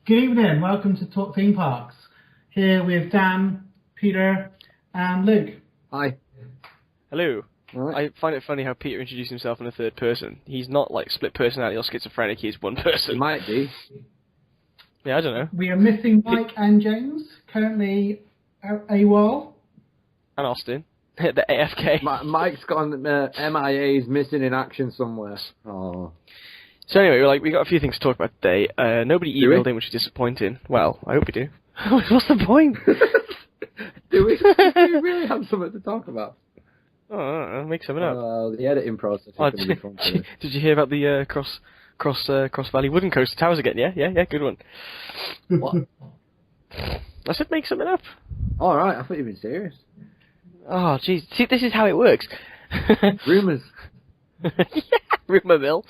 Good evening, welcome to Talk Theme Parks. Here with Dan, Peter, and Luke. Hi. Hello. Right. I find it funny how Peter introduced himself in the third person. He's not like split personality or schizophrenic, he's one person. It might be. Yeah, I don't know. We are missing Mike and James, currently AWOL. And Austin. The AFK. Mike's gone MIA, is missing in action somewhere. Oh. So anyway, we got a few things to talk about today. Nobody Do we? emailed in, which is disappointing. Well, I hope we do. What's the point? Do we really have something to talk about? Oh, I don't know, make something up. The editing process is going to be fun today. Did you hear about the Cross Valley Wooden Coaster Towers again? Yeah, good one. What? I said make something up. All right, I thought you'd been serious. Oh, jeez. See, this is how it works. Rumours. Yeah, rumour mill.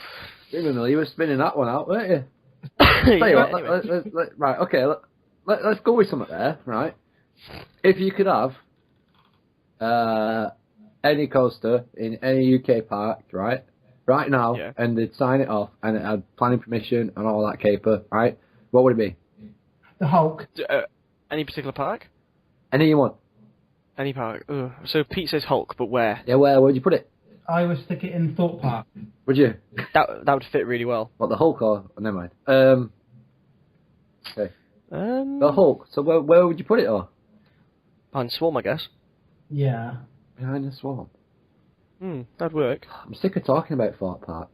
Rumour, you were spinning that one out, weren't you? Yeah, Tell you what, anyway. right, okay, let's go with something there, right? If you could have any coaster in any UK park, right now, Yeah. and they'd sign it off, and it had planning permission and all that caper, right? What would it be? The Hulk. Any particular park? Any you want? Any park. Ugh. So Pete says Hulk, but where? Yeah, where would you put it? I would stick it in Thorpe Park. Would you? That would fit really well. What, the Hulk or? Oh, never mind. Okay. The The Hulk. So where would you put it, or? Behind Swarm, I guess. Yeah. Behind the Swarm. That'd work. I'm sick of talking about Thorpe Park.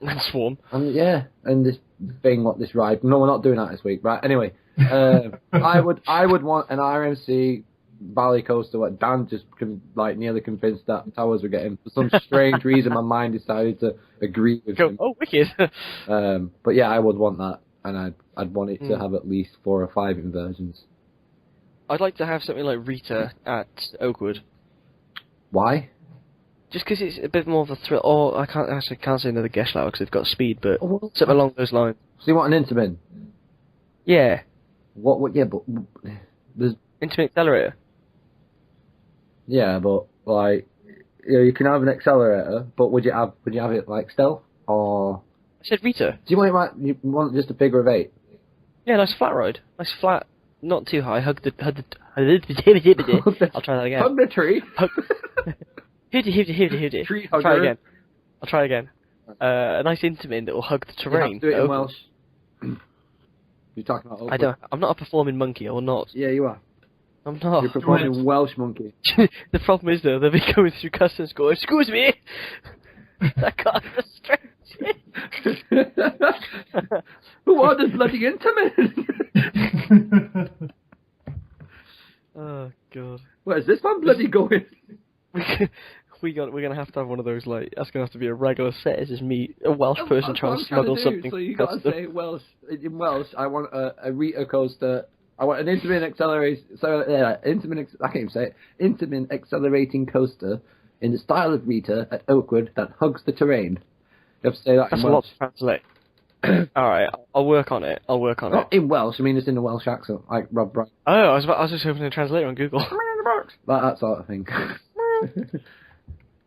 And Swarm. Yeah, and this thing, this ride. No, we're not doing that this week, right? Anyway, I would want an RMC Valley coaster. What Dan just nearly convinced that towers were getting. For some strange reason, my mind decided to agree with him. Oh, wicked. But yeah, I would want that, and I'd want it to have at least 4 or 5 inversions. I'd like to have something like Rita at Oakwood. Why? Just because it's a bit more of a thrill. Or I can't say another Geschlauer because they've got speed, but Oh, well, something along those lines. So you want an Intamin? Yeah. What? Yeah, but there's. Intimate accelerator. Yeah, but you can have an accelerator, but would you have it like stealth, or I said Rita. do you want it right? You want just a figure of 8? Yeah, nice flat ride. Nice flat, not too high. Hug the. I'll try that again. Hug the tree. Hooty. Tree I'll hugger. try again. A nice Intamin that will hug the You terrain. have to do it in Oh, Welsh. You're talking about. I don't. I'm not a performing monkey. I will not. Yeah, you are. I'm not. You're performing Welsh monkey. The problem is though, they'll be going through customs going, excuse me! I can't restrict Who orders bloody Intamin? Oh god. Where's this one bloody going? We're gonna have to have one of those, that's gonna have to be a regular set. It's just me, a Welsh person That's trying what to I'm smuggle do. something. So you gotta custom. say Welsh. In Welsh, I want a Rita coaster. I want an Intamin accelerating. I can't even say it. Intamin accelerating coaster in the style of Rita at Oakwood that hugs the terrain. You have to say that That's in a lot Welsh. to translate. Alright, I'll work on it. Not in Welsh. I mean, it's in the Welsh accent, like Rob Brown. Oh, I was just hoping to translate it on Google. That sort of thing.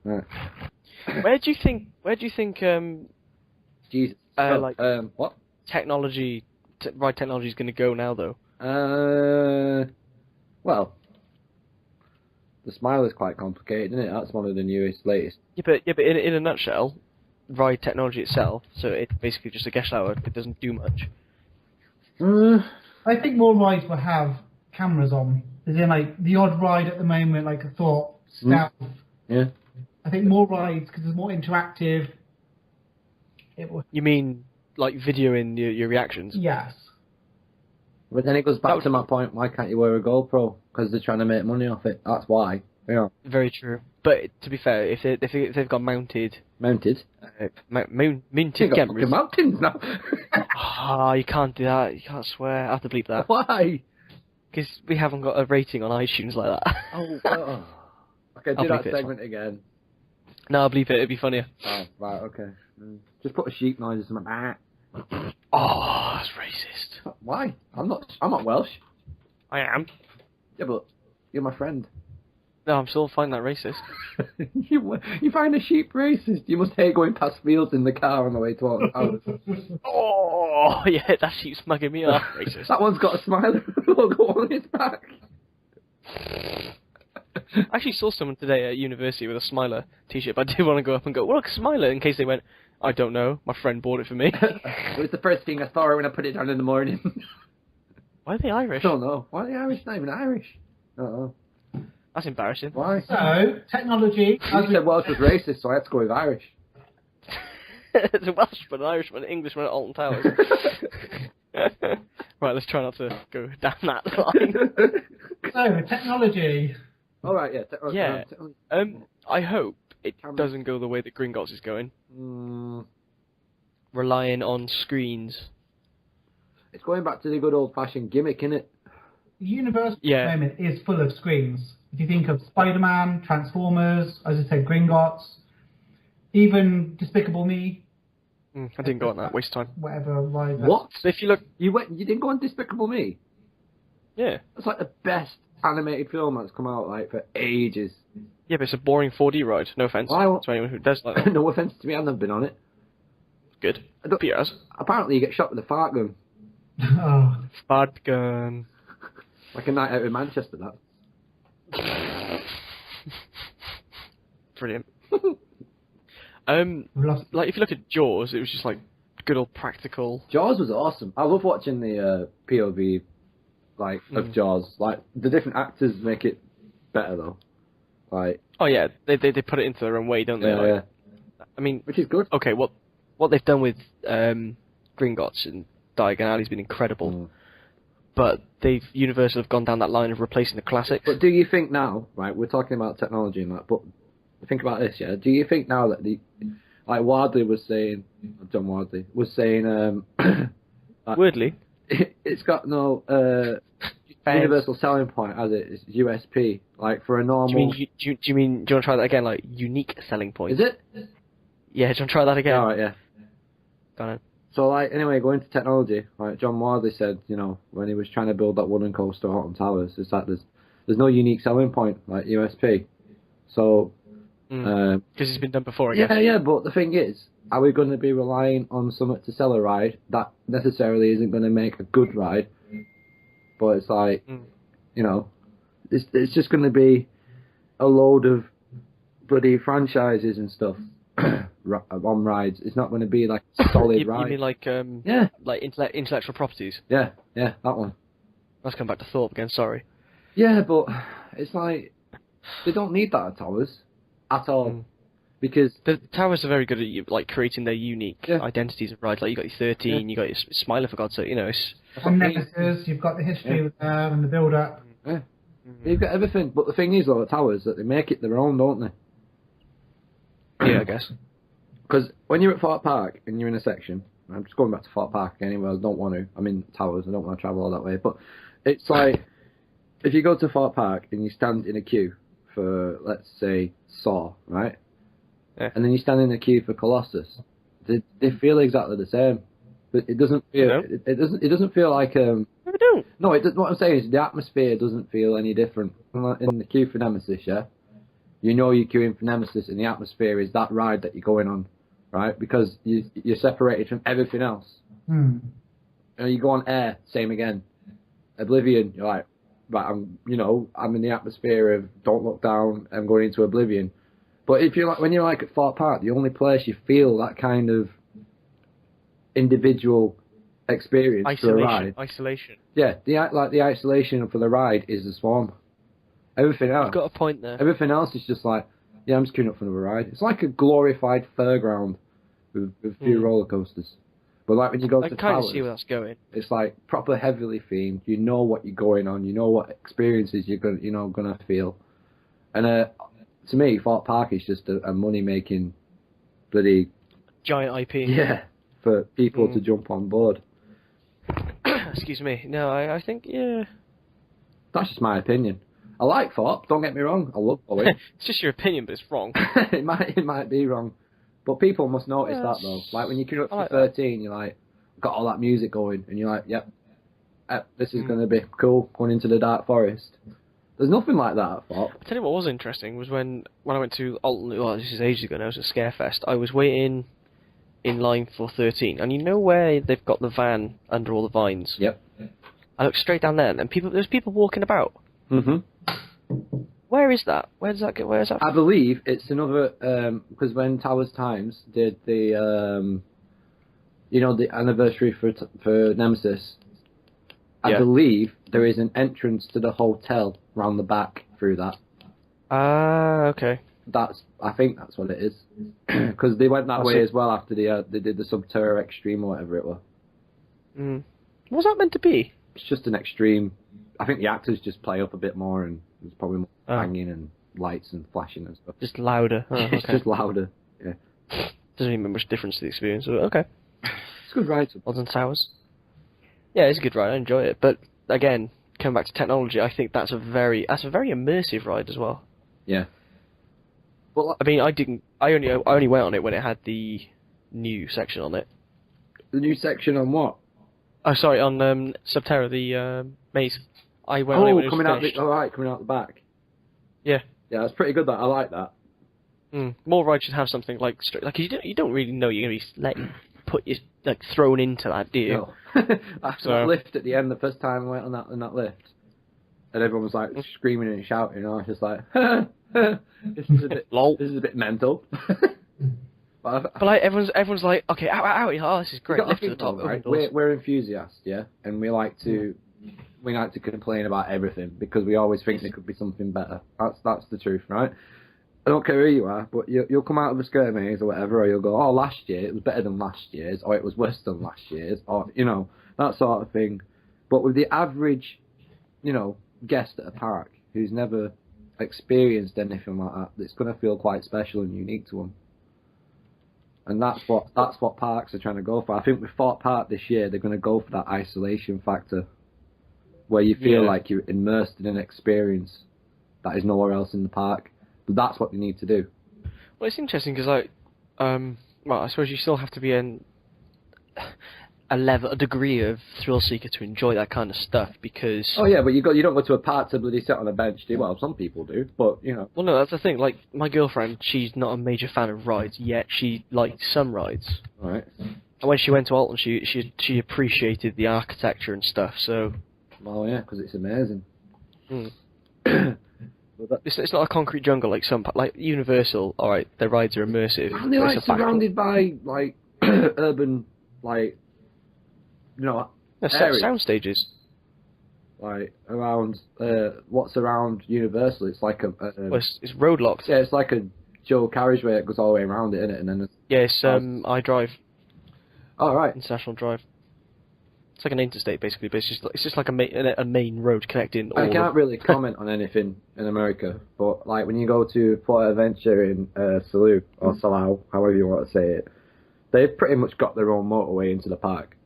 Right. Where do you think, Jesus. What? technology, ride technology is gonna go now though? Well, the Smile is quite complicated, isn't it? That's one of the latest. Yeah, but in a nutshell, ride technology itself, so it's basically just a Geschlauer, it doesn't do much. I think more rides will have cameras on. As in, the odd ride at the moment, like a Thorpe, Stealth. Yeah. I think more rides, because it's more interactive. It will. You mean, videoing your reactions? Yes. But then it goes back to my point, why can't you wear a GoPro? Because they're trying to make money off it. That's why. Yeah. Very true. But to be fair, if they've got mounted Mounted? mounted cameras, mountains now. you can't do that. You can't swear. I have to bleep that Why? because we haven't got a rating on iTunes like that. Oh. Okay, I'll do bleep that it, segment again. No, I'll bleep it. It'd be funnier. Oh, right, okay. Just put a sheep noise or something. Oh, that's racist. Why? I'm not Welsh. I am. Yeah, but you're my friend. No, I'm still finding that racist. you find a sheep racist. You must hate going past fields in the car on the way to Alton Towers. Oh, yeah, that sheep's mugging me off, racist. That one's got a smiley logo on its back. I actually saw someone today at university with a Smiler t-shirt, but I did want to go up and go, well, look, Smiler, in case they went, I don't know, my friend bought it for me. It was the first thing I saw when I put it down in the morning. Why are they Irish? I don't know. Why are the Irish not even Irish? I don't know. That's embarrassing. Why? So, technology. You said Welsh was racist, so I had to go with Irish. It's a Welshman, an Irishman, an Englishman at Alton Towers. Right, let's try not to go down that line. So, technology. All right, yeah. Yeah. I hope it doesn't go the way that Gringotts is going. Relying on screens. It's going back to the good old-fashioned gimmick, innit? The universe at the moment is full of screens. If you think of Spider-Man, Transformers, as I said, Gringotts, even Despicable Me. I didn't go on that. Waste of time. Whatever. Like What? So if you look... You didn't go on Despicable Me? Yeah. That's like the best animated film that's come out, like, for ages. Yeah, but it's a boring 4D ride. No offence to anyone who does like that. No offence to me, I've never been on it. Good. Peter has. Apparently you get shot with a fart gun. Oh. Fart gun. Like a night out in Manchester, that. Brilliant. Like if you look at Jaws, it was just like good old practical. Jaws was awesome. I love watching the POV, like, of Jaws. Like, the different actors make it better, though. Like. Oh yeah, they put it into their own way, don't they? Yeah, like, yeah. I mean, which is good. Okay, what they've done with Gringotts and Diagon Alley's been incredible. But Universal have gone down that line of replacing the classics. But do you think now, right, we're talking about technology and that, but think about this, yeah? Do you think now that like Wardley was saying, John Wardley, was saying, Weirdly. It's got no universal selling point, has it? It's USP, like for a normal... Do you want to try that again, like unique selling point? Is it? Yeah, do you want to try that again? Alright, yeah. Go on. So, like, anyway, going to technology, like John Wardley said, you know, when he was trying to build that wooden coaster at Alton Towers, it's like there's no unique selling point, like USP. So... Because it's been done before, I guess. Yeah, but the thing is, are we going to be relying on something to sell a ride that necessarily isn't going to make a good ride? But it's like, you know, it's just going to be a load of bloody franchises and stuff on rides. It's not going to be like a solid ride. You mean like like intellectual properties? Yeah, that one. Let's come back to Thorpe again. Sorry. Yeah, but it's like they don't need that at Towers at all. Because the Towers are very good at like creating their unique identities of rides. Like you got your 13, you got your Smiler, for God's sake. You know, it's and Nemesis. You've got the history with them and the build-up. Yeah, you've got everything. But the thing is, though, at Towers, that they make it their own, don't they? Yeah, I guess. Because when you're at Thorpe Park and you're in a section, I'm just going back to Thorpe Park anyway. I don't want to. I'm in Towers. I don't want to travel all that way. But it's like if you go to Thorpe Park and you stand in a queue for, let's say, Saw, right? Yeah. And then you stand in the queue for Colossus. They feel exactly the same, but it doesn't feel. It doesn't feel like They don't. No, what I'm saying is the atmosphere doesn't feel any different. In the queue for Nemesis, yeah, you know you're queuing for Nemesis, and the atmosphere is that ride that you're going on, right? Because you're separated from everything else. And you go on Air, same again. Oblivion, you're like, right, I'm in the atmosphere of Don't Look Down. I'm going into Oblivion. But if you're like when you're like at Thorpe Park, the only place you feel that kind of individual experience for a ride. Isolation. Yeah, the isolation for the ride is the Swarm. Everything else. You've got a point there. Everything else is just like, yeah, I'm just queuing up for another ride. It's like a glorified fairground with a few roller coasters. But like when you go to I kind of Towers, see where that's going. it's like proper heavily themed. You know what you're going on. You know what experiences you're gonna feel. And to me, Thorpe Park is just a money-making bloody... Giant IP. Yeah, for people to jump on board. Excuse me. No, I think, yeah. That's just my opinion. I like Thorpe, don't get me wrong. I love going. It's just your opinion, but it's wrong. it might be wrong. But people must notice that, though. Like, when you queue up for 13, you're like, got all that music going, and you're like, yep, this is going to be cool, going into the Dark Forest. There's nothing like that at Thorpe. I tell you what was interesting was when I went to Alton, well, this is ages ago now, I was at Scarefest, I was waiting in line for 13, and you know where they've got the van under all the vines? Yep. I looked straight down there, and there's people walking about. Where is that? Where is that? I believe it's another, because when Towers Times did the, the anniversary for Nemesis, I believe there is an entrance to the hotel round the back through that. Ah, okay. I think that's what it is. Because they went that way as well after they did the Subterra Extreme or whatever it was. What's that meant to be? It's just an extreme. I think the actors just play up a bit more, and there's probably more banging and lights and flashing and stuff. Just louder. Oh, okay. It's just louder. Yeah. Doesn't even make much difference to the experience. But okay. It's a good ride. Alton Towers. Yeah, it's a good ride. I enjoy it. But again, coming back to technology, I think that's a very immersive ride as well. Yeah. Well, I mean, I only went on it when it had the new section on it. The new section on what? Oh, sorry, on Subterra, the maze. I went on it when it was finished. Coming out the back. Yeah. Yeah, that's pretty good. That I like that. More rides should have something like you don't really know you're gonna be thrown into that, do you? No. After that lift at the end, the first time I went on that lift, and everyone was like screaming and shouting, and I was just like, this is a bit mental. but like everyone's like, okay, ow, this is great. Lift to the top. Right? We're enthusiasts, yeah, and we like to complain about everything because we always think there could be something better. That's the truth, right? I don't care who you are, but you'll come out of a skirt maze or whatever, or you'll go, oh, last year it was better than last year's, or it was worse than last year's, or, that sort of thing. But with the average, guest at a park who's never experienced anything like that, it's going to feel quite special and unique to them. And that's what parks are trying to go for. I think with Thorpe Park this year, they're going to go for that isolation factor, where you feel like you're immersed in an experience that is nowhere else in the park. But that's what they need to do. Well, it's interesting because, I suppose you still have to be a degree of thrill seeker to enjoy that kind of stuff because. Oh yeah, but you don't go to a park to bloody sit on a bench, do you? Well, some people do, but Well, no, that's the thing. Like my girlfriend, she's not a major fan of rides, yet she liked some rides. All right. And when she went to Alton, she appreciated the architecture and stuff. So. Well, yeah, because it's amazing. It's not a concrete jungle like Universal. All right, their rides are immersive. Aren't they surrounded by urban sound stages? Like around what's around Universal? It's like it's road locked. Yeah, it's like a dual carriageway that goes all the way around it, isn't it? And then it's iDrive. Oh right, International Drive. It's like an interstate, basically, but it's just like a main road connecting. I can't really comment on anything in America, but like when you go to Port Adventure in Salou, or Salau, however you want to say it, they've pretty much got their own motorway into the park.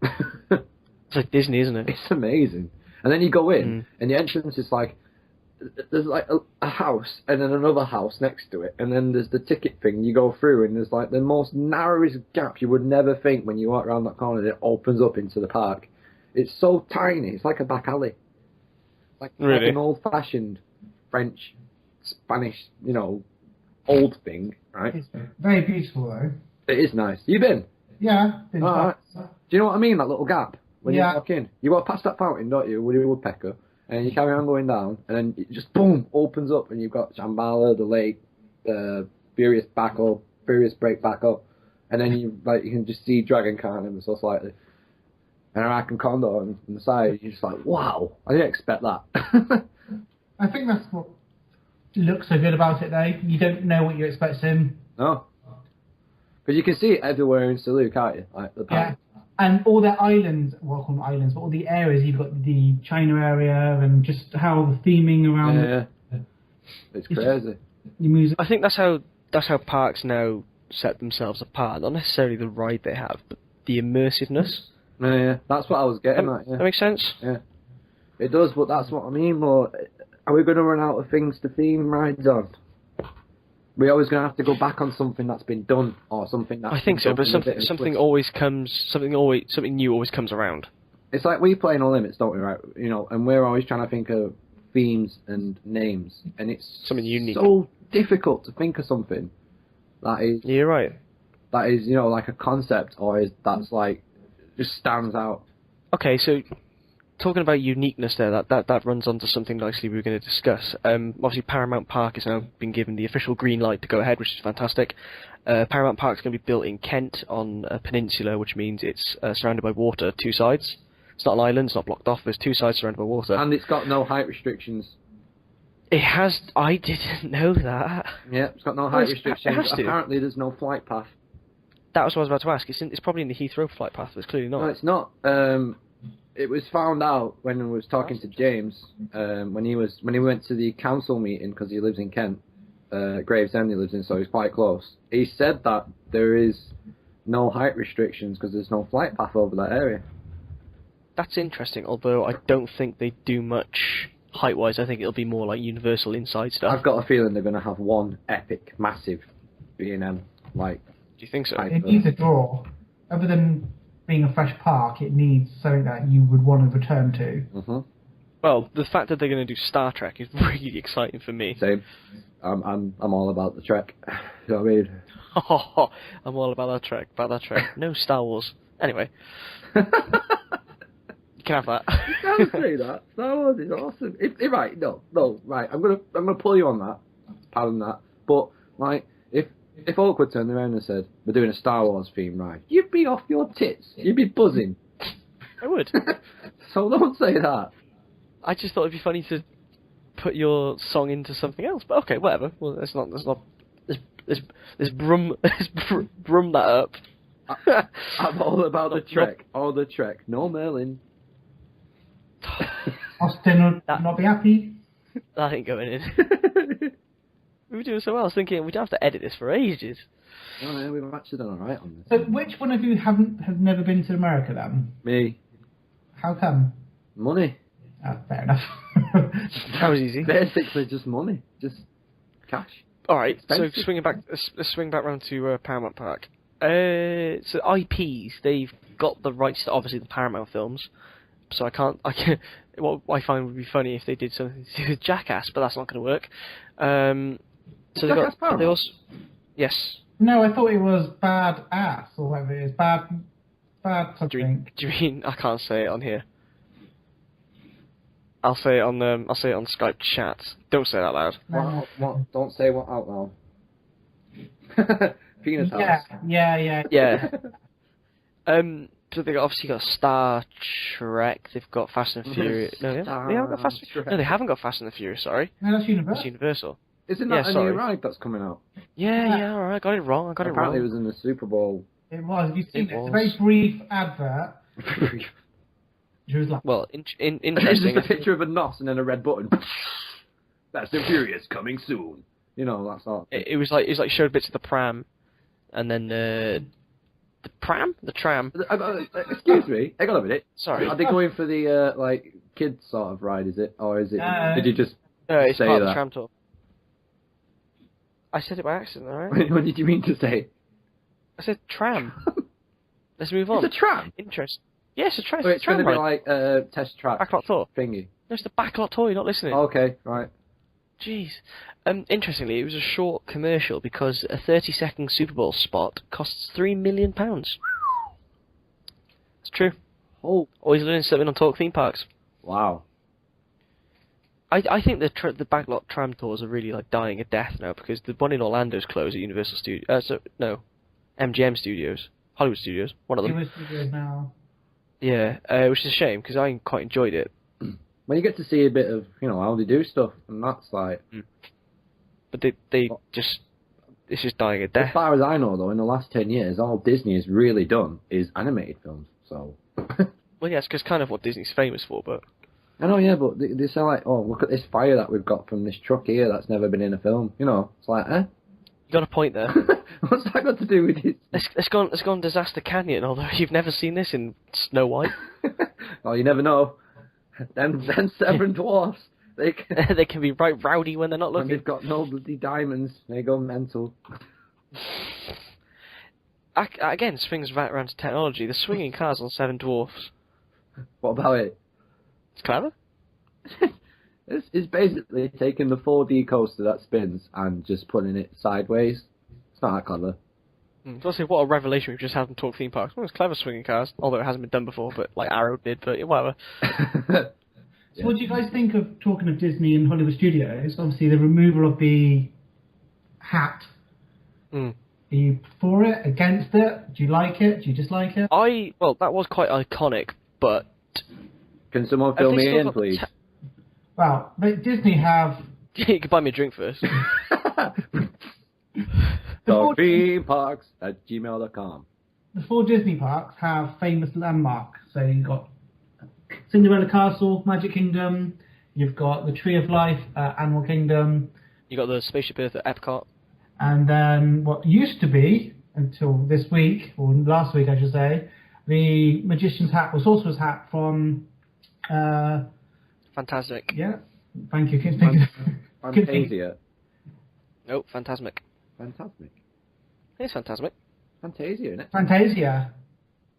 It's like Disney, isn't it? It's amazing. And then you go in, and the entrance is like, there's like a house, and then another house next to it, and then there's the ticket thing you go through, and there's like the most narrowest gap you would never think when you walk around that corner, and it opens up into the park. It's so tiny. It's like a back alley. Like an old-fashioned French, Spanish, old thing, right? It's very beautiful, though. It is nice. You been? Yeah. Been right. Do you know what I mean? That little gap when you walk in. You walk past that fountain, don't you, Woody Woodpecker, and you carry on going down, and then it just boom opens up, and you've got Shambhala, the lake, Furious Break back up, and then you can just see Dragon Khan ever so slightly. And Arakan Condor on the side, you're just like, wow, I didn't expect that. I think that's what looks so good about it, though. You don't know what you're expecting. No. Because you can see it everywhere in Salou, can't you? Like the park. Yeah. And all their islands, well, I call them islands, but all the areas, you've got the China area and just how the theming around It's crazy. The music. I think that's how parks now set themselves apart. Not necessarily the ride they have, but the immersiveness. Yeah, that's what I was getting at. Yeah. That makes sense? Yeah. It does, but that's what I mean. Well, are we going to run out of things to theme rides on? We're always going to have to go back on something that's been done, or something that's. I think so, but something new always comes around. It's like we play No Limits, don't we? Right? And we're always trying to think of themes and names, and it's something unique. So difficult to think of something that is. Yeah, you're right. That is, like a concept, or that's like just stands out. Okay, so talking about uniqueness there, that runs onto something nicely we were going to discuss. Obviously, Paramount Park has now been given the official green light to go ahead, which is fantastic. Paramount Park is going to be built in Kent on a peninsula, which means it's surrounded by water, two sides. It's not an island, it's not blocked off, there's two sides surrounded by water. And it's got no height restrictions. It has... I didn't know that. Yeah, it's got no height restrictions. It has to. Apparently there's no flight path. That was what I was about to ask. It's probably in the Heathrow flight path, but it's clearly not. No, it's not. It was found out when I was talking to James, when he went to the council meeting, because he lives in Kent, Gravesend he lives in, so he's quite close. He said that there is no height restrictions because there's no flight path over that area. That's interesting, although I don't think they do much height-wise. I think it'll be more like Universal inside stuff. I've got a feeling they're going to have one epic, massive B&M, like... Do you think so? It needs a draw. Other than being a fresh park, it needs something that you would want to return to. Mm-hmm. Well, the fact that they're going to do Star Trek is really exciting for me. Same. I'm all about the Trek. You know what I mean? I'm all about that Trek. No Star Wars. Anyway. You can have that. You can't say that. Star Wars is awesome. Right, right. I'm gonna pull you on that. Pardon that. But like, if Oakwood turned around and said, "We're doing a Star Wars theme ride," you'd be off your tits. You'd be buzzing. I would. So don't say that. I just thought it'd be funny to put your song into something else. But okay, whatever. Well, let's brum that up. I'm all about the Trek. All the Trek. No Merlin. Austin would not be happy. That ain't going in. We were doing so well. I was thinking we'd have to edit this for ages. Oh, yeah, we've actually done alright on this. So which one of you have never been to America then? Me. How come? Money. Fair enough. That was easy. Basically just money. Just cash. Alright, so Expensive. let's swing back round to Paramount Park. So IPs, they've got the rights to obviously the Paramount films. So I can what I find would be funny if they did something to do with Jackass, but that's not going to work. So they also, yes. No, I thought it was Bad Ass or whatever it is. Bad something. Do you mean I can't say it on here? I'll say it on Skype chat. Don't say that loud. No. What? Don't say what out loud. Penis house. Yeah. So they've obviously got Star Trek. They've got Fast and Furious. No, they haven't got Fast. No, they haven't got Fast and the Furious. Sorry. No, that's Universal. That's Universal. Isn't that a new ride that's coming out? Yeah. All right, I got it wrong. Apparently it was in the Super Bowl. It was. Have you seen it? was. It's a very brief advert. She was like, Well, It's interesting. just a picture of a nos and then a red button. Fast and Furious coming soon. You know, that's all. It was like showed bits of the pram, and then the tram. Excuse me. Hang on a minute. Sorry. Are they going for the like kids sort of ride? Is it, or is it? Did you just It's say part of that? the tram tour. I said it by accident, alright? What did you mean to say? I said tram. Let's move on. It's a tram. Interest. Yes, a tram. So it's going to be like a test track backlot tour. thingy. No, it's the backlot tour. You're not listening. Okay, right. Jeez. Interestingly, it was a short commercial because a 30-second Super Bowl spot costs £3 million. It's true. Oh, Always learning something on Talk Theme Parks. wow. I think the backlot tram tours are really like dying a death now because the one in Orlando's closed at Universal Studios. MGM Studios, Hollywood Studios, one of them. It was now. Yeah, which is a shame because I quite enjoyed it. When you get to see a bit of, how they do stuff, and that's like... But it's just dying a As death. far as I know, though, in the last 10 years, all Disney has really done is animated films, so... Well, yeah, it's because kind of what Disney's famous for, but... I know, yeah, but they say like, oh, look at this fire that we've got from this truck here that's never been in a film. It's like, eh? You got a point there. What's that got to do with it? Let's go on Disaster Canyon, although you've never seen this in Snow White. Oh, you never know. Then Seven Dwarfs, they can be right rowdy when they're not when looking. they've got no bloody diamonds, they go mental. Again, swings right around to technology. The swinging cars on Seven Dwarfs. What about it? It's clever. It's basically taking the 4D coaster that spins and just putting it sideways. It's not that clever. Honestly, what a revelation we've just had from Talk Theme Parks. Well, it's clever swinging cars, although it hasn't been done before, but like Arrow did, but whatever. So what do you guys think of, talking of Disney and Hollywood Studios, obviously the removal of the hat? Are you for it, against it? Do you like it? Do you dislike it? Well, that was quite iconic, but... Can someone fill me in, please? Well, Disney have... You can buy me a drink first. ThemeParks@gmail.com. The 4 Disney parks have famous landmarks. So you've got Cinderella Castle, Magic Kingdom. You've got the Tree of Life at Animal Kingdom. You got the Spaceship Earth at Epcot. And then what used to be, until this week, or last week I should say, the Magician's Hat, or Sorcerer's Hat from... Fantastic. Yeah, thank you. Fantasia. Oh, Fantasmic. Fantastic. It's Fantasmic. Fantasia, isn't it? Fantasia.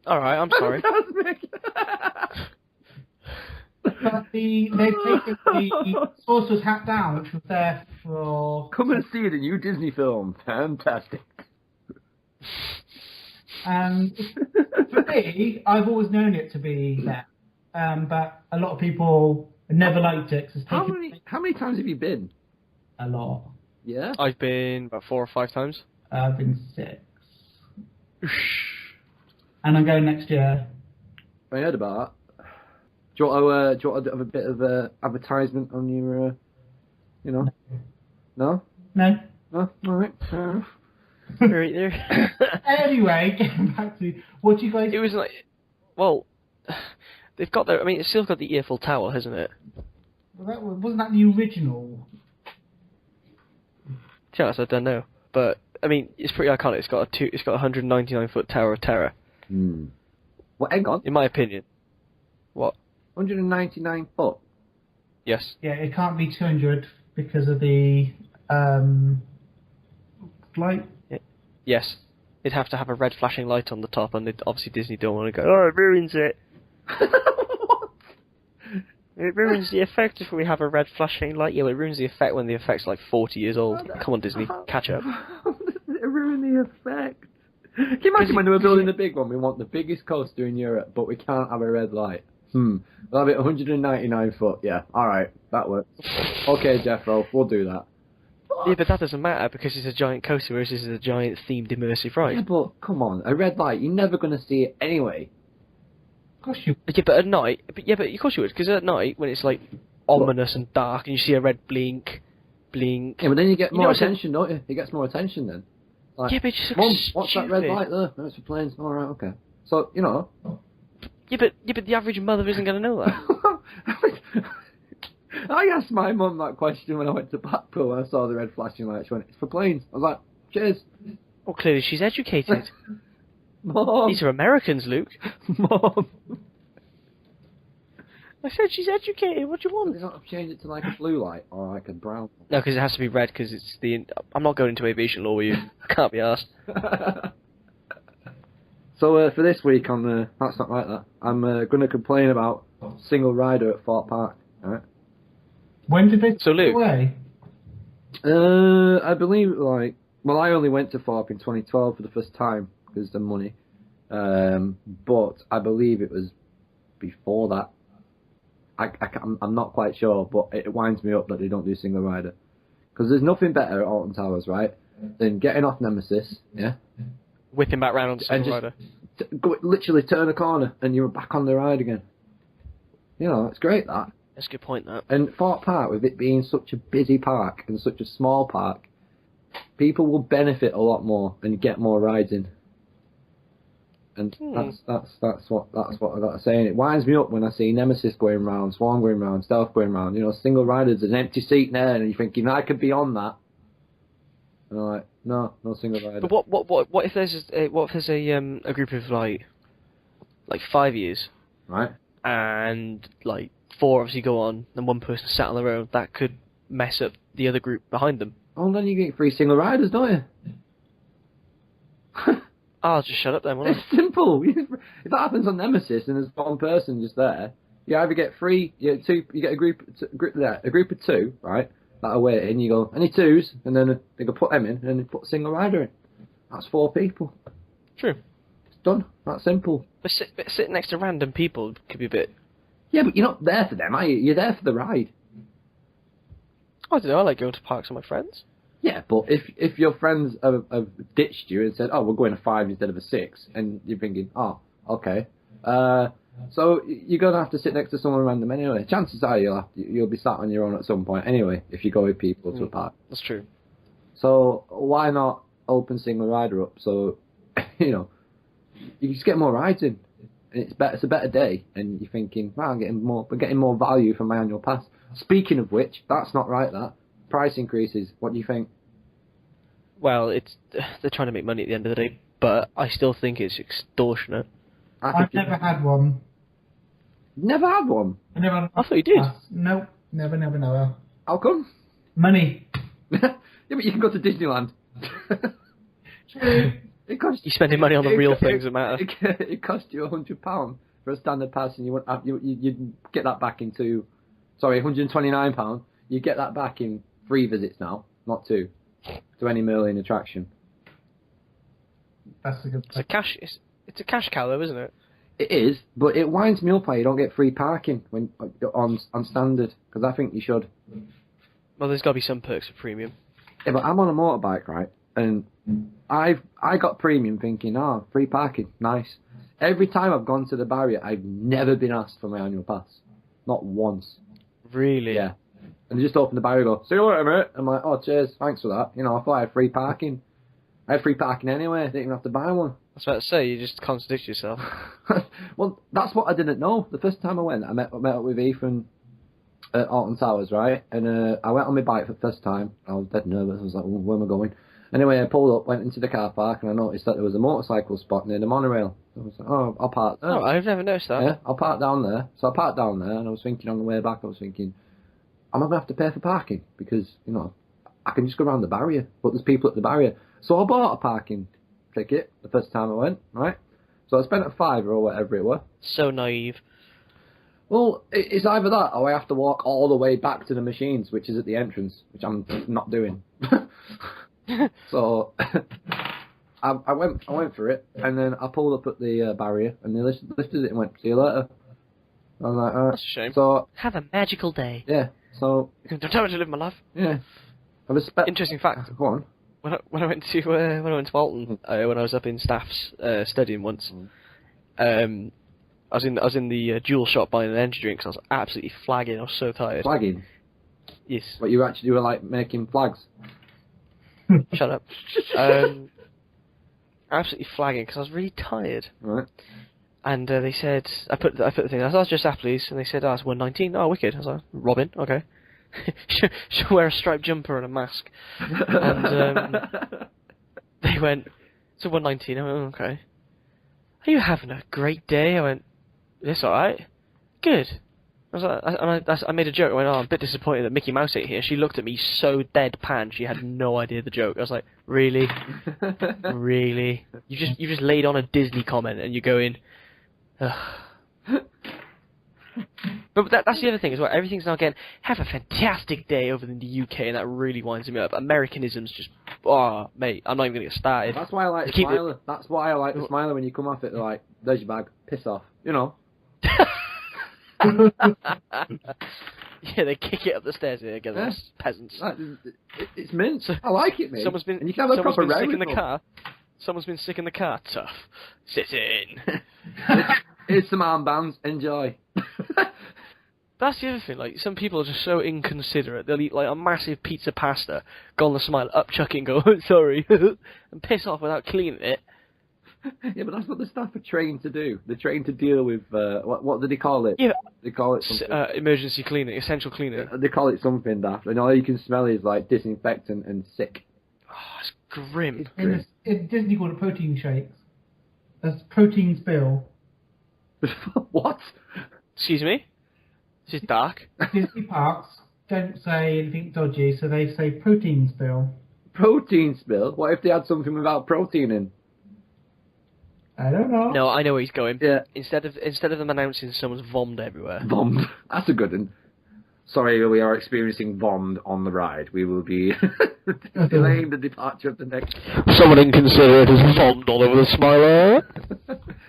Alright, I'm sorry. Fantastic. But they've taken the Sorcerer's Hat down, which was there for... Come and see the new Disney film. Fantastic. And for me, I've always known it to be there. But a lot of people never liked it. Cause How many times have you been? A lot. Yeah? I've been about 4 or 5 times. I've been 6. And I'm going next year. I heard about that. Do you want to have a bit of advertisement on your, No? No. No? Alright. Fair enough. Right there. Anyway, getting back to what you guys... It was like... Well... They've got their... I mean, it's still got the Earful Tower, hasn't it? Well, wasn't that the original? Yes, I don't know. But, I mean, it's pretty iconic. It's got a 199-foot Tower of Terror. Well, hang on. In my opinion. What? 199 foot? Yes. Yeah, it can't be 200 because of the light. Yes. It'd have to have a red flashing light on the top, and obviously Disney don't want to go, oh, it ruins it. What? It ruins the effect if we have a red flashing light. Yeah, well, it ruins the effect when the effect's like 40 years old. Come on, Disney, catch up. How does it ruin the effect? Can you imagine when they were building the big one? We want the biggest coaster in Europe, but we can't have a red light. We'll have it 199 foot. Yeah, alright, that works. Okay, Jeffro, we'll do that. Yeah, but that doesn't matter because it's a giant coaster, whereas this is a giant themed immersive ride. Yeah, but come on, a red light, you're never going to see it anyway. Of course you... Yeah, but at night... But of course you would, because at night, when it's like ominous and dark, and you see a red blink... Yeah, but then you get more attention, don't you? It gets more attention then. Like, yeah, but it just Mum, looks what's that red light there? No, it's for planes. Alright, okay. So, Yeah, but the average mother isn't going to know that. I asked my mum that question when I went to Blackpool and I saw the red flashing light. She went, it's for planes. I was like, cheers. Well, clearly she's educated. Mom. These are Americans, Luke. Mom. I said she's educated. What do you want? They don't change it to like a blue light or like a brown. No, because it has to be red. Because it's the. I'm not going into aviation law with you. I can't be asked. So for this week on the That's Not Like That, I'm going to complain about single rider at Thorpe Park. All right. When did they So Luke, away? I believe I only went to Thorpe in 2012 for the first time because of the money. But I believe it was before that. I'm not quite sure, but it winds me up that they don't do single rider. Because there's nothing better at Alton Towers, right, than getting off Nemesis, yeah? whipping back round on the single rider. Literally turn a corner and you're back on the ride again. It's great, that. That's a good point, that. And Thorpe Park, with it being such a busy park and such a small park, people will benefit a lot more and get more rides in. And that's what I got to say. And it winds me up when I see Nemesis going round, Swan going round, Stealth going round. Single riders, there's an empty seat there, and you're thinking I could be on that. And I'm like, no single rider. But what if there's a group of like 5 years, right? And 4 obviously go on, and one person sat on their own. That could mess up the other group behind them. Oh, then you get 3 single riders, don't you? I'll just shut up then, won't I? It's simple. If that happens on Nemesis and there's one person just there, You either get three, you get a group of two, right? That are waiting. You go, any twos, and then they go put them in, and then they put a single rider in. That's 4 people. True. It's done. That's simple. But sitting next to random people could be a bit. Yeah, but you're not there for them, are you? You're there for the ride. I don't know. I like going to parks with my friends. Yeah, but if your friends have ditched you and said, "Oh, we're going a 5 instead of a 6," and you're thinking, "Oh, okay," so you're gonna have to sit next to someone random anyway. Chances are you'll be sat on your own at some point anyway if you go with people to a park. That's true. So why not open single rider up so you just get more rides in, and it's a better day, and you're thinking, "Wow, I'm getting more value from my annual pass." Speaking of which, that's not right. That price increases. What do you think? Well, they're trying to make money at the end of the day, but I still think it's extortionate. I've never had one. Never had one? I thought you did. Nope, never. How come? Money. Yeah, but you can go to Disneyland. True. You're spending money on the real things that matter. It cost you £100 for a standard pass, and you'd get that back into... Sorry, £129. You get that back in 3 visits now, not 2, to any Merlin attraction. That's a good point. It's a cash cow, though, isn't it? It is, but it winds me up how you don't get free parking when on standard, because I think you should. Well, there's got to be some perks for premium. Yeah, but I'm on a motorbike, right? And I got premium thinking, free parking, nice. Every time I've gone to the barrier, I've never been asked for my annual pass. Not once. Really? Yeah. And they just open the barrier and go, "See you later, mate." I'm like, "Oh, cheers, thanks for that." I thought I had free parking. I had free parking anyway, I didn't even have to buy one. I was about to say, you just contradict yourself. Well, that's what I didn't know. The first time I went, I met up with Ethan at Alton Towers, right? And I went on my bike for the first time. I was dead nervous. I was like, where am I going? Anyway, I pulled up, went into the car park, and I noticed that there was a motorcycle spot near the monorail. So I was like, "Oh, I'll park there." Oh, I've never noticed that. Yeah, I'll park down there. So I parked down there, and I was thinking on the way back, am I going to have to pay for parking? Because, I can just go around the barrier, but there's people at the barrier. So I bought a parking ticket the first time I went, right? So I spent a £5 or whatever it was. So naive. Well, it's either that or I have to walk all the way back to the machines, which is at the entrance, which I'm not doing. So I went for it, and then I pulled up at the barrier, and they lifted it and went, "See you later." I was like, That's a shame. So have a magical day. Yeah. So don't tell me to live my life. Yeah. Interesting fact. Go on. When I went to Alton, when I was up in Staff's studying once, I was in the jewel shop buying an energy drink. 'Cause I was absolutely flagging. I was so tired. Flagging. Yes. But you were like making flags. Shut up. Absolutely flagging because I was really tired. Right. And they said, I put the thing. I was just please, and they said, "Oh, it's 119. Oh, wicked." I was like, "Robin, okay." Should wear a striped jumper and a mask. And they went, "So 119." I went, "Oh, okay. Are you having a great day?" I went, "It's all right. Good." I was like, I made a joke. I went, "Oh, I'm a bit disappointed that Mickey Mouse ain't here." She looked at me so deadpan. She had no idea the joke. I was like, "Really, really? You just laid on a Disney comment and you're going." But that's the other thing as well. Everything's now getting, "Have a fantastic day" over in the UK, and that really winds me up. Americanisms just, mate, I'm not even going to get started. That's why I like the Smiler. That's why I like the Smiler. When you come off it, they're like, "There's your bag, piss off," Yeah, they kick it up the stairs again, those peasants. It's mint. I like it, mate. And you can have a proper row sick in the car. Someone's been sick in the car. Tough. Sit in. Here's some armbands. Enjoy. That's the other thing. Like, some people are just so inconsiderate. They'll eat like a massive pizza pasta, go on the Smile, upchuck it and go, "Sorry," and piss off without cleaning it. Yeah, but that's what the staff are trained to do. They're trained to deal with what do they call it? Yeah, they call it something. Emergency cleaning, essential cleaning. They call it something daft, and all you can smell is like disinfectant and sick. Oh, it's grim. It's Disney called it protein shakes. That's protein spill. What? Excuse me? This is dark. Disney parks don't say anything dodgy, so they say protein spill. Protein spill? What if they had something without protein in? I don't know. No, I know where he's going. Yeah. Instead of them announcing someone's vommed everywhere. Vommed. That's a good one. Sorry, we are experiencing vommed on the ride. We will be delaying the departure of the next. Someone inconsiderate has vommed all over the Smiler.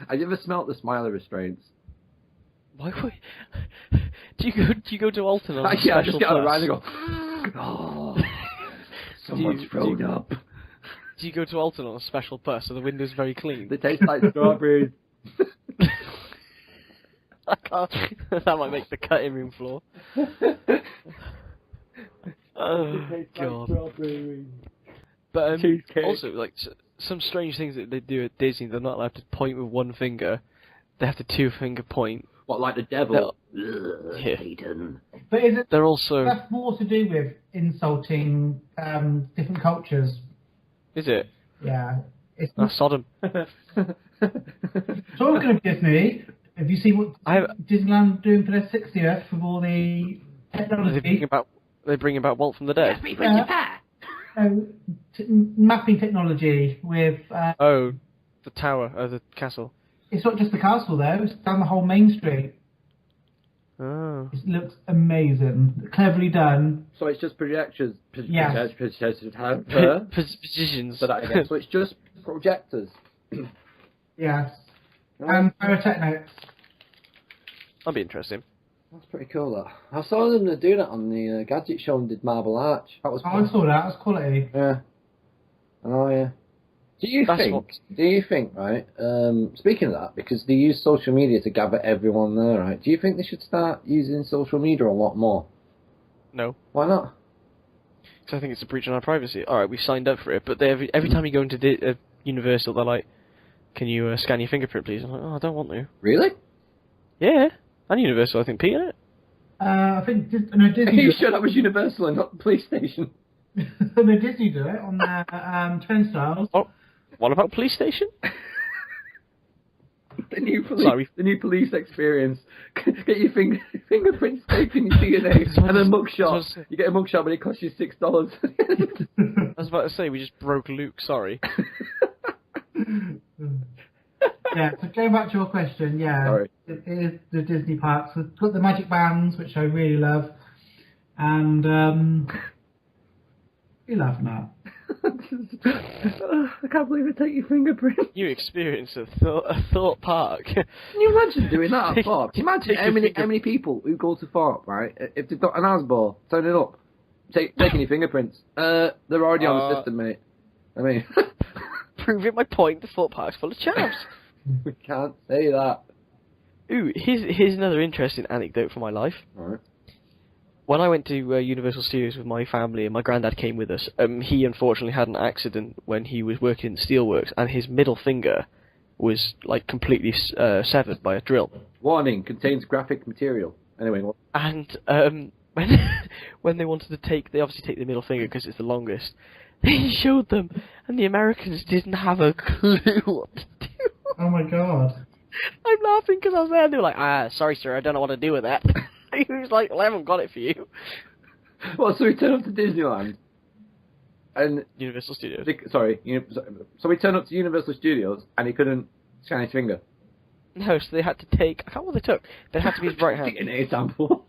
Have you ever smelt the Smiler restraints? Why would... Do you go to Alton on a Yeah, I special just get on the bus? ride and go, oh, someone's thrown up. Do you go to Alton on a special bus so the window's very clean? They taste like strawberries. I can't. That might make the cutting room floor. Oh, God. But also, like, some strange things that they do at Disney, they're not allowed to point with one finger. They have to two-finger point. What, like the devil? Yeah. Satan. But is it? They're also... That's more to do with insulting different cultures. Is it? Yeah. It's Sodom. Talking of Disney, have you seen what Disneyland doing for their 60th with all the technology? They bring about Walt from the dead. Mapping technology with... the tower, the castle. It's not just the castle though, it's down the whole main street. Oh. It looks amazing. Cleverly done. So it's just projectors. Yes. Positions. So it's just projectors. Yes. And pyrotechnics. That'd be interesting. That's pretty cool, that. I saw them do that on the Gadget Show and did Marble Arch. That was I saw that. That's quality. Yeah. Oh, yeah. Do you think, right, speaking of that, because they use social media to gather everyone there, right, do you think they should start using social media a lot more? No. Why not? Because I think it's a breach on our privacy. Alright, we signed up for it, but every time you go into Universal, they're like, can you scan your fingerprint, please? I'm like, oh, I don't want to. Really? Yeah. And Universal, I think, Pete, isn't it? I think Disney. Are you sure that was Universal and not the police station? No, Disney do it on their turnstiles. Oh, what about police station? The new police experience. Get your fingerprints taken, your DNA, and a mugshot. You get a mugshot, but it costs you $6. I was about to say, we just broke Luke, sorry. Yeah, so going back to your question, it is the Disney parks. We've got the magic bands, which I really love, and you laughing at. I can't believe it take your fingerprint. You experience a Thorpe Park. Can you imagine doing that at Thorpe? Can you imagine how many people who go to Thorpe, right, if they've got an Asbor, turn it up, taking your fingerprints. They're already on the system, mate. I mean... Proving my point, the Thorpe Park's full of chavs. We can't say that. Ooh, here's another interesting anecdote from my life. Alright. When I went to Universal Studios with my family, and my granddad came with us, he unfortunately had an accident when he was working in steelworks, and his middle finger was like completely severed by a drill. Warning, contains graphic material. Anyway, what? And when they wanted to they obviously take the middle finger because it's the longest. They showed them, and the Americans didn't have a clue what to do. Oh my god. I'm laughing because I was there, and they were like, sorry sir, I don't know what to do with that. He was like, well, I haven't got it for you. Well, so we turned up to Disneyland. And Universal Studios. So we turned up to Universal Studios, and he couldn't scan his finger. No, so they had to take, I can't remember what they took. They had to be his right hand. An A sample.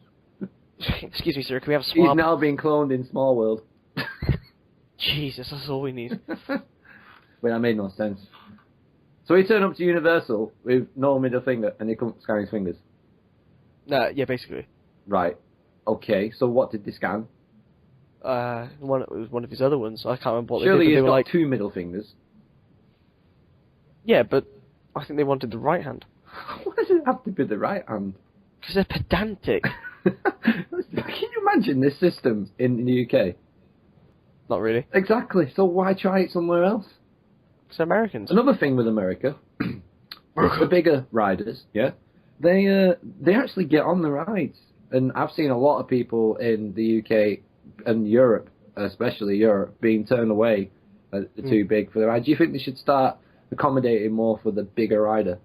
Excuse me sir, can we have a swab? He's now being cloned in Small World. Jesus, that's all we need. Wait, that made no sense. So he turned up to Universal with no middle finger, and he couldn't scan his fingers. Yeah, basically. Right. Okay. So what did they scan? It was one of his other ones. I can't remember what Surely they did. Surely he's got like two middle fingers. Yeah, but I think they wanted the right hand. Why does it have to be the right hand? Because they're pedantic. Can you imagine this system in the UK? Not really. Exactly. So why try it somewhere else? It's Americans. Another thing with America, the bigger riders, yeah, they actually get on the rides, and I've seen a lot of people in the UK and Europe, especially Europe, being turned away as too big for the ride. Do you think they should start accommodating more for the bigger rider?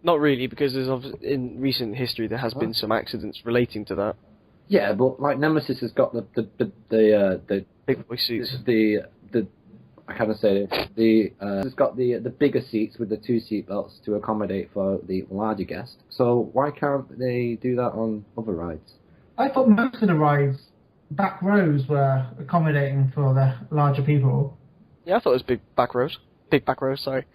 Not really, because in recent history there has been some accidents relating to that. Yeah, but like Nemesis has got the big boy suits. I kind of say it's got the bigger seats with the 2 seat belts to accommodate for the larger guest. So why can't they do that on other rides? I thought most of the rides, back rows were accommodating for the larger people. Yeah, I thought it was big back rows. Big back rows, sorry.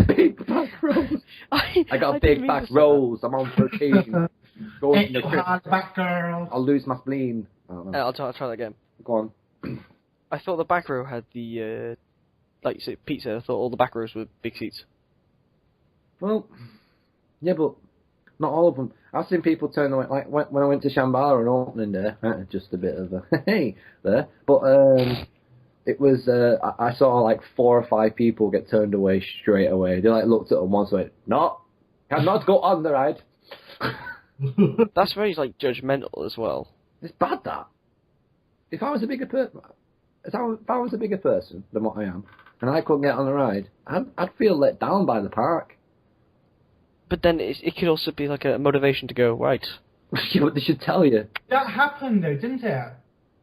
Big back rows. I got big back rows. I'm on for occasion. Going to the back girl. I'll lose my spleen. I'll try that again. Go on. I thought the back row had the, like you said, pizza. I thought all the back rows were big seats. Well, yeah, but not all of them. I've seen people turn away, like when I went to Shambhala on opening day, just a bit of a hey there, but it was, I saw like 4 or 5 people get turned away straight away. They like looked at them once and went, no, cannot go on the ride. That's very like judgmental as well. It's bad that. If I was a bigger person than what I am, and I couldn't get on the ride, I'd feel let down by the park. But then it could also be like a motivation to go, right. Yeah, but they should tell you. That happened though, didn't it?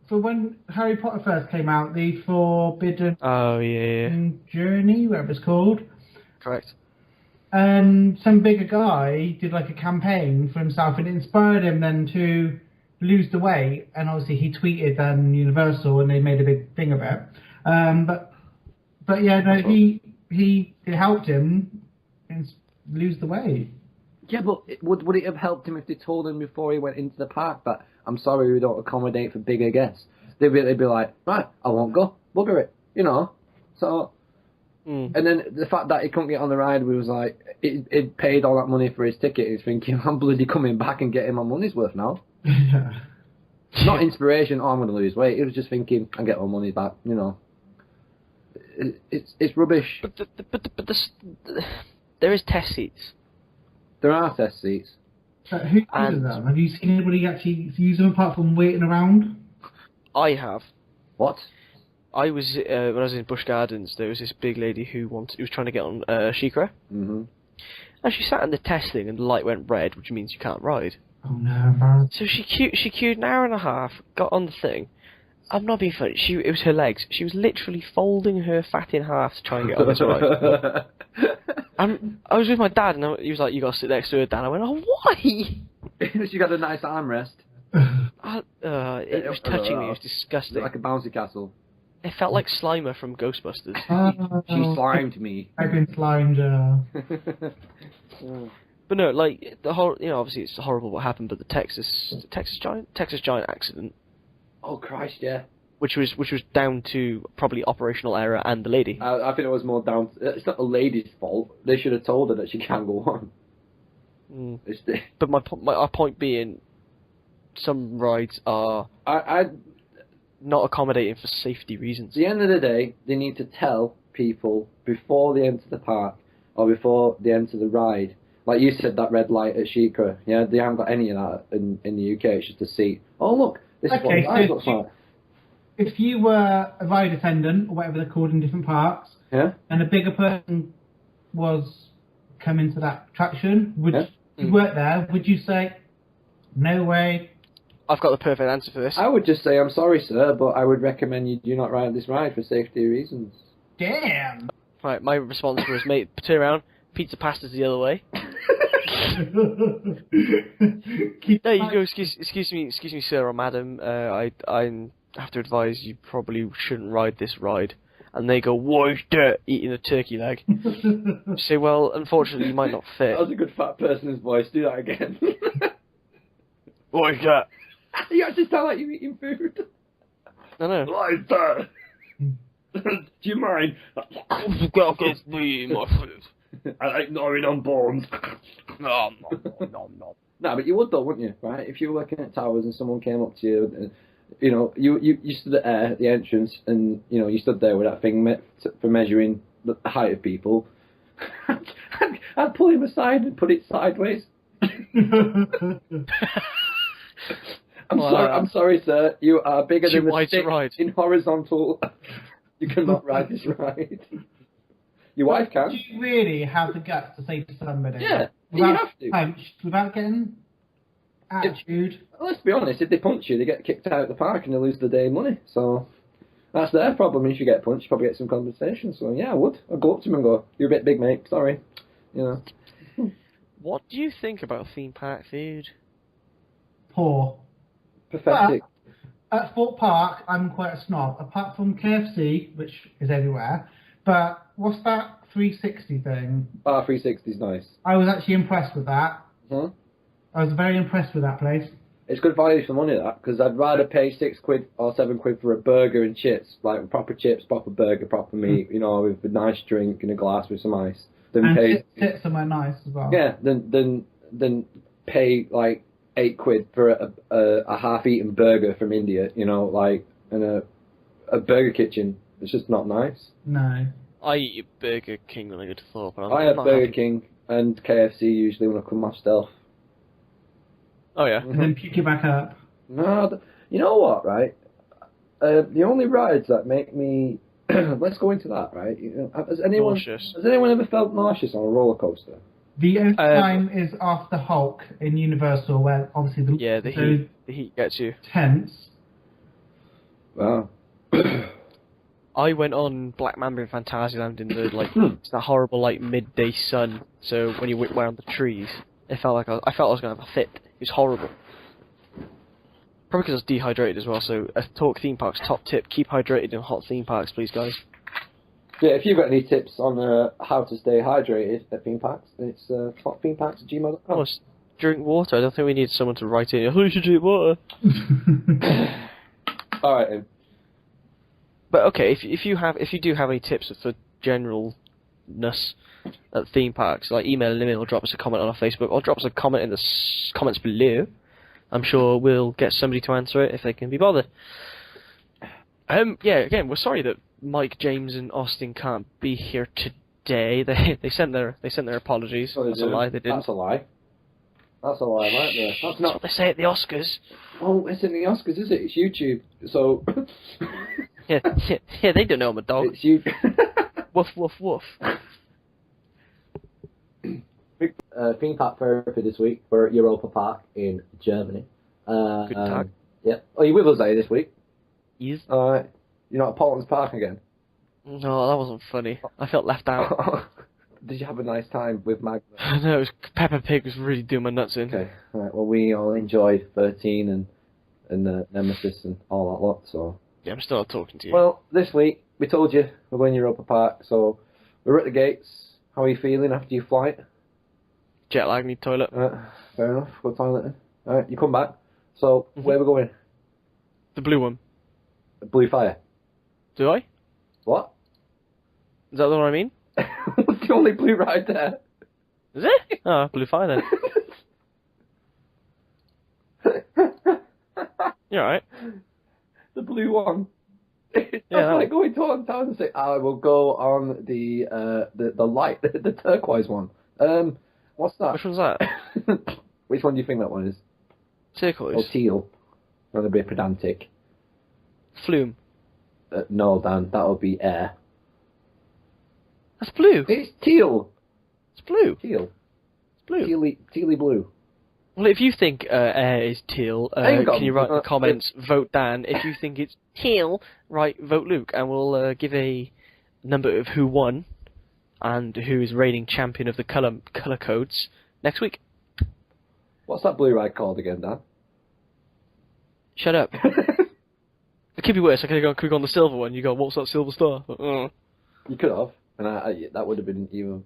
For when Harry Potter first came out, the Forbidden Journey, whatever it's called. Correct. And some bigger guy did like a campaign for himself, and it inspired him then to lose the weight. And obviously he tweeted Universal, and they made a big thing of it. But yeah, no, it helped him lose the weight. Yeah, but would it have helped him if they told him before he went into the park that, I'm sorry, we don't accommodate for bigger guests? They'd be like, right, I won't go, bugger it, you know. So, and then the fact that he couldn't get on the ride, we was like, it paid all that money for his ticket. He's thinking, I'm bloody coming back and getting my money's worth now. Yeah. Not inspiration, I'm going to lose weight. It was just thinking, I get my money back, you know. It's rubbish. But there is test seats. There are test seats. Who uses them? Have you seen anybody actually use them apart from waiting around? I have. What? I was when I was in Busch Gardens. There was this big lady who was trying to get on Shikra. Mm-hmm. And she sat in the test thing, and the light went red, which means you can't ride. Oh no, man. So she queued an hour and a half, got on the thing. I'm not being funny. It was her legs. She was literally folding her fat in half to try and get on this ride. I was with my dad, and he was like, "You got to sit next to her, Dad." I went, "Oh, why?" She got a nice armrest. It was touching me. It was disgusting. Like a bouncy castle. It felt like Slimer from Ghostbusters. She slimed me. I've been slimed. But no, like the whole, obviously it's horrible what happened, but the Texas Giant accident. Oh Christ, yeah. Which was down to probably operational error and the lady. I think it was more down. It's not the lady's fault. They should have told her that she can't go on. But my point being, some rides are not accommodating for safety reasons. At the end of the day, they need to tell people before they enter the park or before they enter the ride. Like you said, that red light at Shikra. Yeah, they haven't got any of that in the UK. It's just a seat. Oh look, this is what the ride looks like. If you were a ride attendant, or whatever they're called in different parks, yeah, and a bigger person was coming to that attraction, you work there, would you say, no way? I've got the perfect answer for this. I would just say, I'm sorry, sir, but I would recommend you do not ride this ride for safety reasons. Damn! Right, my response was, mate, turn around, pizza pasta's the other way. There you go, excuse me, sir or madam, I have to advise you probably shouldn't ride this ride. And they go, why's that? Eating a turkey leg. You say, well, unfortunately, you might not fit. That was a good fat person's voice. Do that again. Why's that? You actually sound like you're eating food. I know. Why's that? Do you mind? Get me my food. I like gnawing on bones. No. No, but you would though, wouldn't you? Right? If you were working at Towers and someone came up to you, and, you stood at the entrance, and you stood there with that thing for measuring the height of people. I'd pull him aside and put it sideways. I'm sorry, sir. You are bigger than the stick in horizontal. You cannot ride this ride. Your wife can. Do you really have the guts to say to somebody? Yeah, without you have to. Punched, without getting attitude. Let's be honest. If they punch you, they get kicked out of the park and they lose the day money. So, That's their problem. If you get punched, you probably get some compensation. So yeah, I would. I'd go up to him and go, "You're a bit big, mate. Sorry." You know. What do you think about theme park food? Poor. Pathetic. But at Thorpe Park, I'm quite a snob. Apart from KFC, which is everywhere, but what's that 360 thing? Bar 360 is nice. I was actually impressed with that. Hmm? I was very impressed with that place. It's good value for money, that, because I'd rather pay £6 or £7 for a burger and chips, like proper chips, proper burger, proper meat, you know, with a nice drink and a glass with some ice, than And pay sit somewhere nice as well. yeah, than pay like £8 for a half-eaten burger from India, you know, like in a burger kitchen. It's just not nice. No. I eat a Burger King when I go to Thorpe. I have Burger King and KFC usually when I come off stealth. Oh yeah. And then puke it back up. No, you know what, right? The only rides that make me let's go into that, right? You know, has anyone ever felt nauseous on a roller coaster? The only time is after Hulk in Universal, where obviously the heat gets you. Tense. Wow. I went on Black Mamba in Fantasyland in the it's that horrible midday sun. So when you went around the trees, it felt like I felt I was going to have a fit. It was horrible. Probably because I was dehydrated as well. So a Talk Theme Parks top tip: keep hydrated in hot theme parks, please, guys. Yeah, if you've got any tips on how to stay hydrated at theme parks, it's hotthemeparks@gmail.com. Oh, drink water. I don't think we need someone to write in. Oh, you should drink water. All right, then. But okay, if you do have any tips for generalness at theme parks, like email them in or drop us a comment on our Facebook or drop us a comment in the comments below. I'm sure we'll get somebody to answer it if they can be bothered. Yeah, again, we're sorry that Mike, James, and Austin can't be here today. They sent their apologies. Oh, That's a lie. They didn't. That's a lie. That's a lie, right there. That's what they say at the Oscars. Oh, it's in the Oscars, is it? It's YouTube. So. yeah, they don't know I'm a dog. It's you. Woof, woof, woof. Theme park therapy this week. We're at Europa Park in Germany. Good talk. Yeah. Oh, you with us, this week? Yes. Alright. You're not at Portland's Park again? No, that wasn't funny. I felt left out. Did you have a nice time with Magna? No, Peppa Pig was really doing my nuts in. Okay. Alright, well, we all enjoyed 13 and Nemesis and all that lot, so... Yeah, I'm still not talking to you. Well, this week, we told you we're going to Europa Park, so we're at the gates. How are you feeling after your flight? Jet lag, need toilet. Fair enough, go toilet then. Alright, you come back. So, where are we going? The blue one. Blue Fire. Do I? What? Is that the one I mean? What's the only blue ride there? Is it? Oh, Blue Fire then. You alright? The blue one. That's Yeah, like going to town and say, I will go on the light, the turquoise one. What's that? Which one's that? Which one do you think that one is? Turquoise. Or teal. I'm going to be pedantic. Flume. No, Dan, that'll be air. That's blue. It's teal. It's blue. Teal. It's blue. Tealy blue. Well, if you think air is teal, can you write in the comments, vote Dan. If you think it's teal, vote Luke, and we'll give a number of who won and who is reigning champion of the colour codes next week. What's that blue ride called again, Dan? Shut up. It could be worse. I could have gone on the silver one. You go, what's that silver star? You could have, and that would have been even.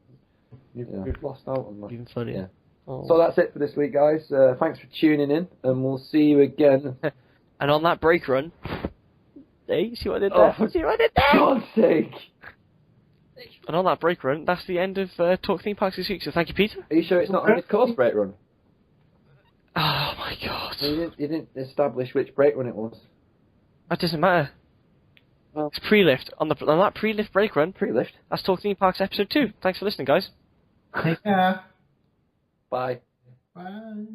You've lost out on that. Even funnier. Yeah. Oh. So that's it for this week, guys. Thanks for tuning in, and we'll see you again. And on that break run, hey, see what I did there? See what I did there? For God's sake! And on that break run, that's the end of Talk Theme Parks this week. So thank you, Peter. Are you sure it's not on his course break run? Oh my God! You didn't establish which break run it was. That doesn't matter. Well, it's pre-lift on that pre-lift break run. Pre-lift. That's Talk Theme Parks episode 2. Thanks for listening, guys. Take care. Bye. Bye.